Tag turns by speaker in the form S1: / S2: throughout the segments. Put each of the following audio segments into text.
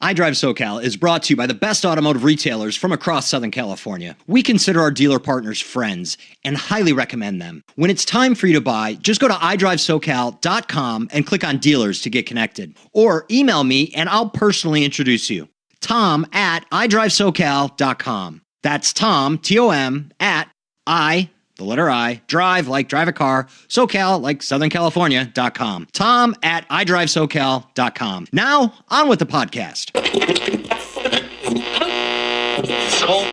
S1: iDriveSoCal is brought to you by the best automotive retailers from across Southern California. We consider our dealer partners friends and highly recommend them. When it's time for you to buy, just go to iDriveSoCal.com and click on dealers to get connected. Or email me and I'll personally introduce you. Tom at iDriveSoCal.com. That's Tom, T-O-M, at the letter I, drive like drive a car, SoCal like Southern California.com. Tom at iDriveSoCal.com. Now, on with the podcast.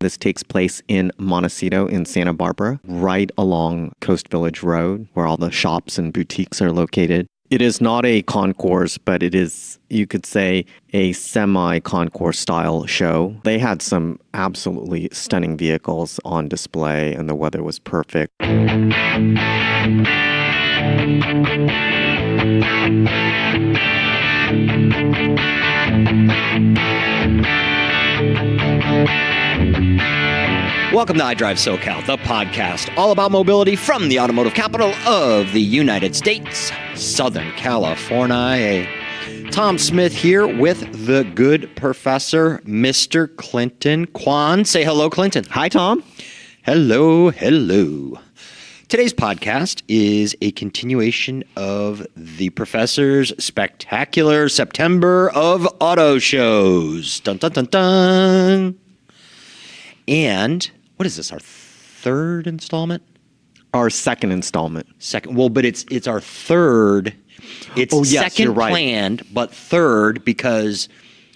S2: This takes place in Montecito in Santa Barbara, right along Coast Village Road, where all the shops and boutiques are located. It is not a concourse, but it is, you could say, a semi-concourse style show. They had some absolutely stunning vehicles on display, and the weather was perfect.
S1: Welcome to iDriveSoCal, the podcast all about mobility from the automotive capital of the United States, Southern California. Tom Smith here with the good professor, Mr. Clinton Kwan. Say hello, Clinton.
S2: Hi, Tom.
S1: Hello, hello. Today's podcast is a continuation of the professor's spectacular September of auto shows. Dun, dun, dun, dun. And what is this, our third installment?
S2: Our second installment.
S1: Second. Well, but it's our third. It's second
S2: you're right.
S1: Planned, but third because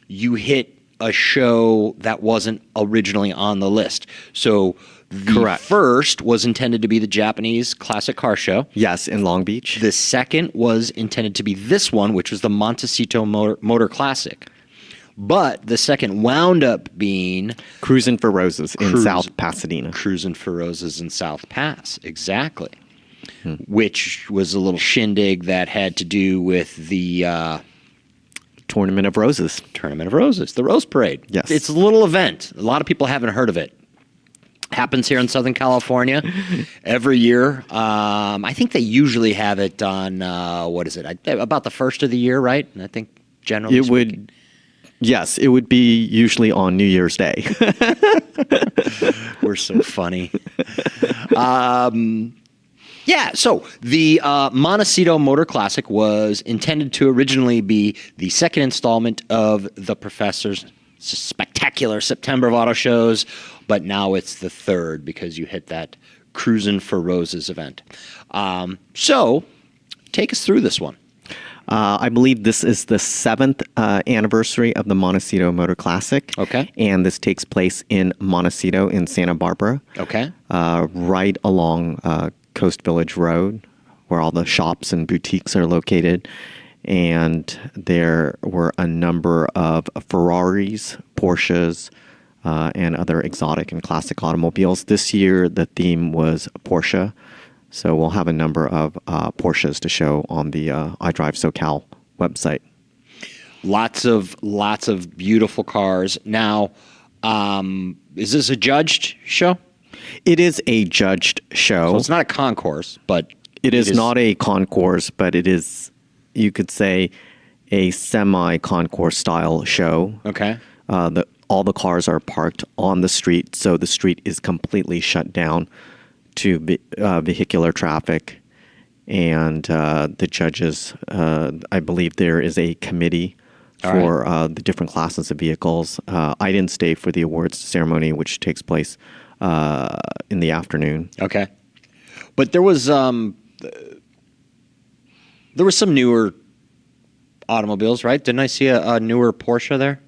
S1: you hit a show that wasn't originally on the list. So the first was intended to be the Japanese classic car show.
S2: Yes, in Long Beach.
S1: The second was intended to be this one, which was the Montecito Motor Classic. But the second wound up being
S2: Cruisin' for Roses in South Pasadena.
S1: Cruisin' for Roses in South Pass, exactly. Which was a little shindig that had to do with the
S2: Tournament of Roses.
S1: Tournament of Roses, the Rose Parade.
S2: Yes.
S1: It's a little event. A lot of people haven't heard of it. Happens here in Southern California every year. I think they usually have it on, about the first of the year, right? And I think generally speaking.
S2: Yes, it would be usually on New Year's Day.
S1: We're so funny. So the Montecito Motor Classic was intended to originally be the second installment of the professor's spectacular September of auto shows, but now it's the third because you hit that Cruisin' for Roses event. So take us through this one.
S2: I believe this is the 7th anniversary of the Montecito Motor Classic.
S1: Okay.
S2: And this takes place in Montecito in Santa Barbara.
S1: Okay.
S2: Right along Coast Village Road, where all the shops and boutiques are located. And there were a number of Ferraris, Porsches, and other exotic and classic automobiles. This year, the theme was Porsche. So we'll have a number of Porsches to show on the iDriveSoCal website.
S1: Lots of beautiful cars. Now, is this a judged show?
S2: It is a judged show.
S1: So it's not a concourse, but
S2: it is not a concourse, but it is, you could say, a semi-concourse style show.
S1: Okay.
S2: All the cars are parked on the street, so the street is completely shut down to vehicular traffic, and the judges, I believe there is a committee for the different classes of vehicles. I didn't stay for the awards ceremony, which takes place in the afternoon.
S1: Okay, but there was some newer automobiles, right? Didn't I see a newer Porsche there?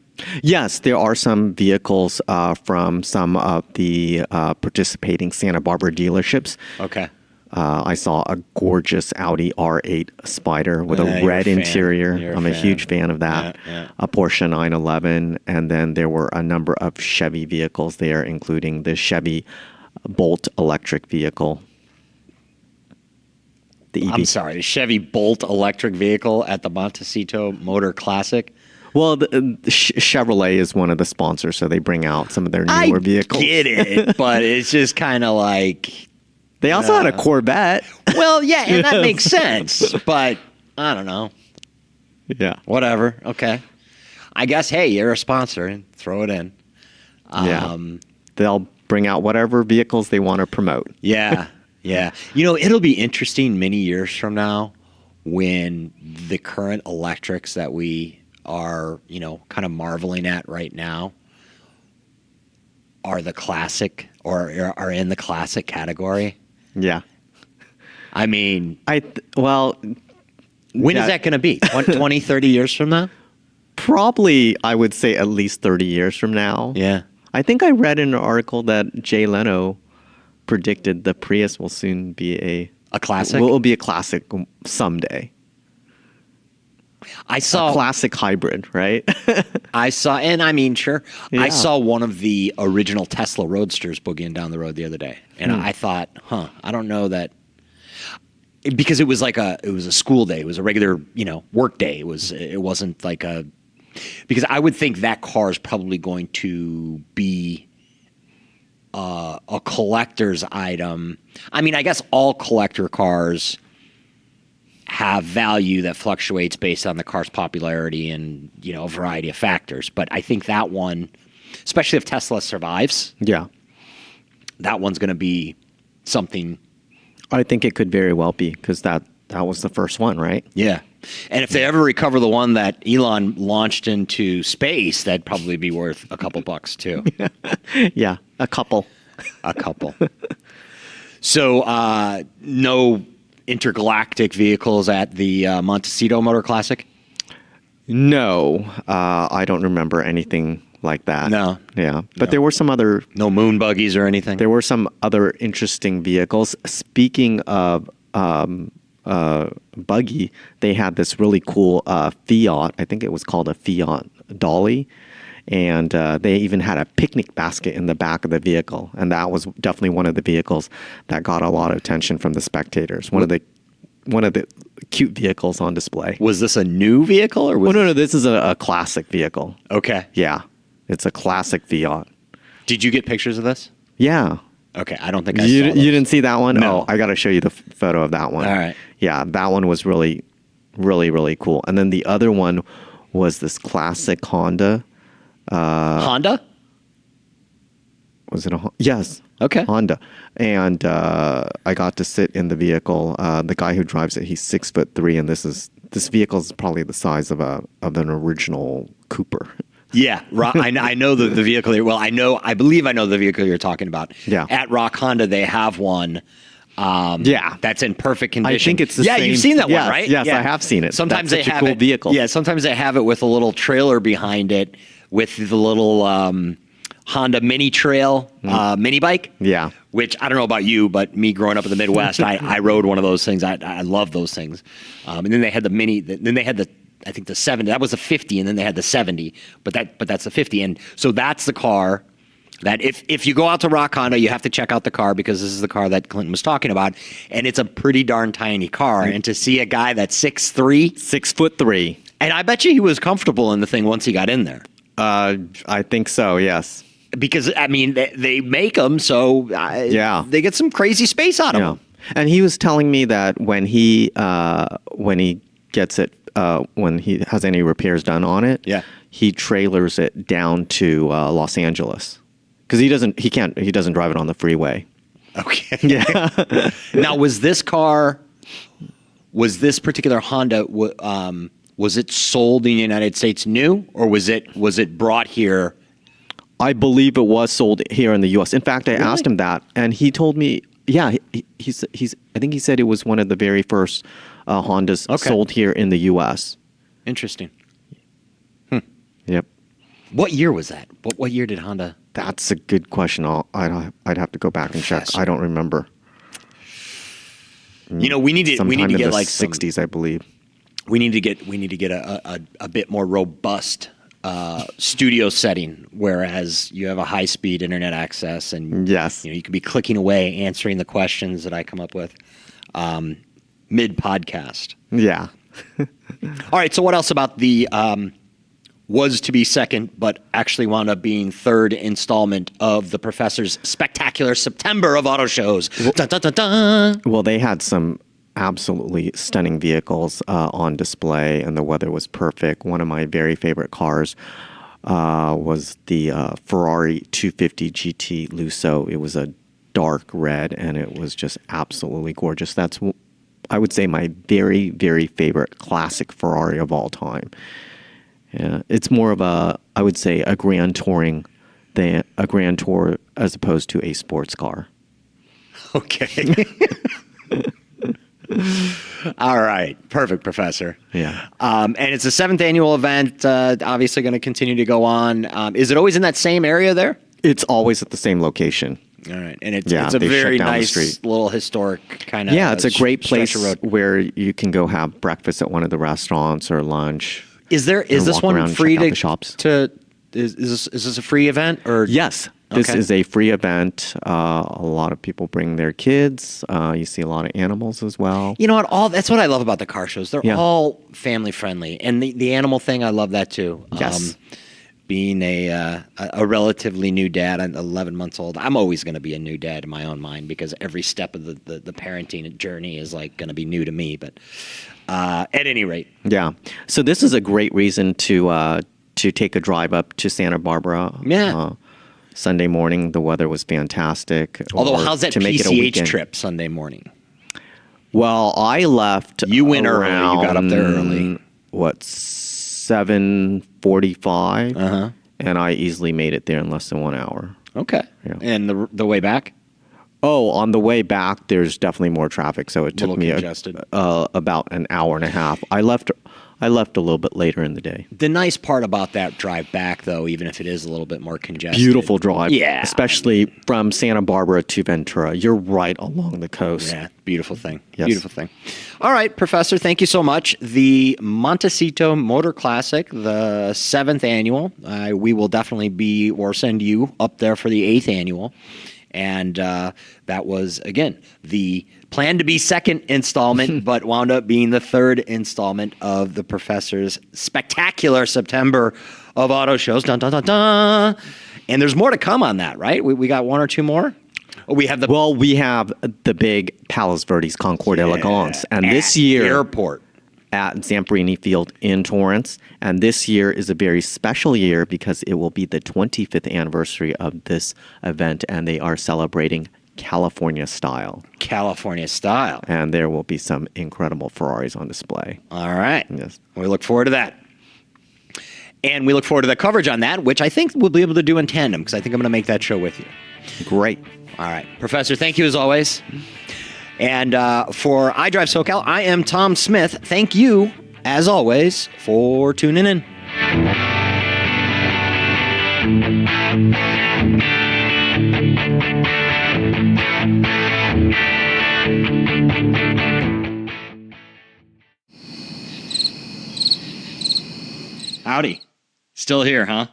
S2: Yes, there are some vehicles from some of the participating Santa Barbara dealerships.
S1: Okay.
S2: I saw a gorgeous Audi R8 Spider with a red interior. I'm a huge fan of that.
S1: Yeah.
S2: A Porsche 911, and then there were a number of Chevy vehicles there, including the Chevy Bolt electric vehicle.
S1: I'm sorry, the Chevy Bolt electric vehicle at the Montecito Motor Classic.
S2: Well, the Chevrolet is one of the sponsors, so they bring out some of their newer vehicles.
S1: I get it, but it's just kind of like...
S2: They also had a Corvette.
S1: Well, yeah, and that makes sense, but I don't know.
S2: Yeah.
S1: Whatever, okay. I guess, hey, you're a sponsor and throw it in.
S2: Yeah. They'll bring out whatever vehicles they want to promote.
S1: Yeah. Yeah. You know, it'll be interesting many years from now when the current electrics that we are, you know, kind of marveling at right now are the classic or are in the classic category.
S2: Yeah.
S1: I mean,
S2: when
S1: is that going to be? 20, 30 years from now?
S2: Probably, I would say at least 30 years from now.
S1: Yeah.
S2: I think I read in an article that Jay Leno predicted the Prius will soon be
S1: a classic.
S2: Will be a classic someday.
S1: I saw
S2: a classic hybrid, right?
S1: and I mean, sure.
S2: Yeah.
S1: I saw one of the original Tesla Roadsters boogieing down the road the other day, and I thought, I don't know that, because it was a school day. It was a regular, you know, work day. It wasn't like because I would think that car is probably going to be a collector's item. I mean, I guess all collector cars have value that fluctuates based on the car's popularity and, you know, a variety of factors. But I think that one, especially if Tesla survives, that one's going to be something.
S2: I think it could very well be, because that was the first one, right?
S1: Yeah. And if they ever recover the one that Elon launched into space, that'd probably be worth a couple bucks too.
S2: Yeah, a couple.
S1: So no intergalactic vehicles at the Montecito Motor Classic?
S2: No, I don't remember anything like that.
S1: No.
S2: Yeah, but there were some other...
S1: No moon buggies or anything?
S2: There were some other interesting vehicles. Speaking of buggy, they had this really cool Fiat. I think it was called a Fiat Dolly. And they even had a picnic basket in the back of the vehicle. And that was definitely one of the vehicles that got a lot of attention from the spectators. One of the cute vehicles on display.
S1: Was this a new vehicle? Or
S2: no, this is a classic vehicle.
S1: Okay.
S2: Yeah, it's a classic Fiat.
S1: Did you get pictures of this?
S2: Yeah.
S1: Okay, I don't think I saw
S2: You didn't see that one?
S1: No.
S2: Oh, I got to show you the photo of that one.
S1: All right.
S2: Yeah, that one was really, really, really cool. And then the other one was this classic Honda.
S1: Honda?
S2: Was it a Yes.
S1: Okay.
S2: Honda. And I got to sit in the vehicle. The guy who drives it, he's 6'3", and this vehicle is probably the size of an original Cooper.
S1: Yeah, I know the vehicle. Well, I believe I know the vehicle you're talking about.
S2: Yeah.
S1: At Rock Honda, they have one. That's in perfect condition.
S2: I think it's the same.
S1: Yeah, you've seen that one, right?
S2: Yes,
S1: yeah.
S2: I have seen it.
S1: Sometimes
S2: That's
S1: they
S2: such
S1: have
S2: a cool vehicle.
S1: Yeah, sometimes they have it with a little trailer behind it with the little Honda Mini Trail mini bike. Yeah. Which I don't know about you, but me growing up in the Midwest, I rode one of those things. I love those things. And then they had the Mini. Then they had the, I think the 70. That was a 50, and then they had the 70. But that's the 50. And so that's the car that if you go out to Rock Honda, you have to check out the car, because this is the car that Clinton was talking about, and it's a pretty darn tiny car. And to see a guy that's 6'3",
S2: 6'3",
S1: and I bet you he was comfortable in the thing once he got in there.
S2: I think so. Yes. Because
S1: I mean, they make them, so they get some crazy space out of them.
S2: And he was telling me that when he gets it, when he has any repairs done on it, he trailers it down to Los Angeles, because he doesn't drive it on the freeway.
S1: Okay. Yeah. Now, was this particular Honda, was it sold in the United States new, or was it brought here?
S2: I believe it was sold here in the U.S. In fact, I asked him that, and he told me, I think he said it was one of the very first Hondas sold here in the U.S.
S1: Interesting.
S2: Yep.
S1: What year was that? What year did Honda?
S2: That's a good question. I'd have to go back and check. I don't remember.
S1: You know, we need to get like
S2: 60s, I believe.
S1: We need to get a bit more robust studio setting, whereas you have a high-speed internet access, and you can be clicking away answering the questions that I come up with mid-podcast.
S2: Yeah.
S1: All right, so what else about the was to be second but actually wound up being third installment of the Professor's spectacular September of auto shows? Dun, dun, dun, dun.
S2: Well, they had some absolutely stunning vehicles on display, and the weather was perfect. One of my very favorite cars was the Ferrari 250 GT Lusso. It was a dark red, and it was just absolutely gorgeous. That's, I would say, my very, very favorite classic Ferrari of all time. Yeah, it's more of I would say, a grand tour as opposed to a sports car.
S1: Okay. All right. Perfect, Professor.
S2: Yeah.
S1: And it's the 7th annual event, obviously going to continue to go on. Is it always in that same area there?
S2: It's always at the same location.
S1: All right. And it's a very nice little historic kind of
S2: it's a great place where you can go have breakfast at one of the restaurants or lunch.
S1: Is this one free
S2: the shops?
S1: Is this a free event or?
S2: Yes. This is a free event. A lot of people bring their kids. You see a lot of animals as well.
S1: You know what? That's what I love about the car shows. They're all family friendly, and the animal thing, I love that too.
S2: Yes.
S1: Being a relatively new dad, I'm 11 months old. I'm always going to be a new dad in my own mind because every step of the parenting journey is like going to be new to me. But at any rate,
S2: yeah. So this is a great reason to take a drive up to Santa Barbara.
S1: Yeah.
S2: Sunday morning, the weather was fantastic.
S1: Although, how's that PCH trip Sunday morning?
S2: Well, I left.
S1: You went early. You got up there early.
S2: What, 7:45? And I easily made it there in less than 1 hour.
S1: Okay. Yeah. And the way back?
S2: Oh, on the way back, there's definitely more traffic, so it took me about an hour and a half. I left a little bit later in the day.
S1: The nice part about that drive back, though, even if it is a little bit more congested.
S2: Beautiful drive.
S1: Yeah.
S2: Especially from Santa Barbara to Ventura. You're right along the coast.
S1: Yeah. Beautiful thing.
S2: Yes.
S1: Beautiful thing. All right, Professor, thank you so much. The Montecito Motor Classic, the 7th annual. We will definitely send you up there for the 8th annual. And that was, again, the planned to be 2nd installment, but wound up being the 3rd installment of the Professor's spectacular September of auto shows. Dun, dun, dun, dun. And there's more to come on that, right? We got 1 or 2 more? We have
S2: we have the big Palos Verdes Concours d'Elegance. And this year...
S1: Airport.
S2: At Zamperini Field in Torrance. And this year is a very special year because it will be the 25th anniversary of this event, and they are celebrating California style.
S1: California style.
S2: And there will be some incredible Ferraris on display.
S1: All right.
S2: Yes.
S1: We look forward to that. And we look forward to the coverage on that, which I think we'll be able to do in tandem because I think I'm going to make that show with you.
S2: Great.
S1: All right. Professor, thank you as always. And for iDriveSoCal, I am Tom Smith. Thank you, as always, for tuning in. Howdy. Still here, huh?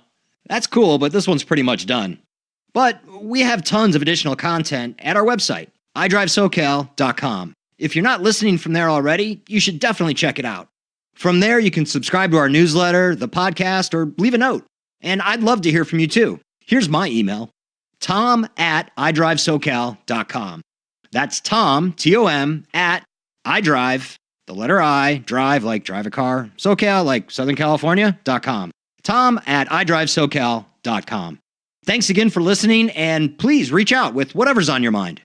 S1: That's cool, but this one's pretty much done. But we have tons of additional content at our website, iDriveSoCal.com. If you're not listening from there already, you should definitely check it out. From there, you can subscribe to our newsletter, the podcast, or leave a note. And I'd love to hear from you too. Here's my email, tom@iDriveSoCal.com. That's Tom, T-O-M, at iDrive, the letter I, drive like drive a car, SoCal like Southern California.com. tom@iDriveSoCal.com. Thanks again for listening, and please reach out with whatever's on your mind.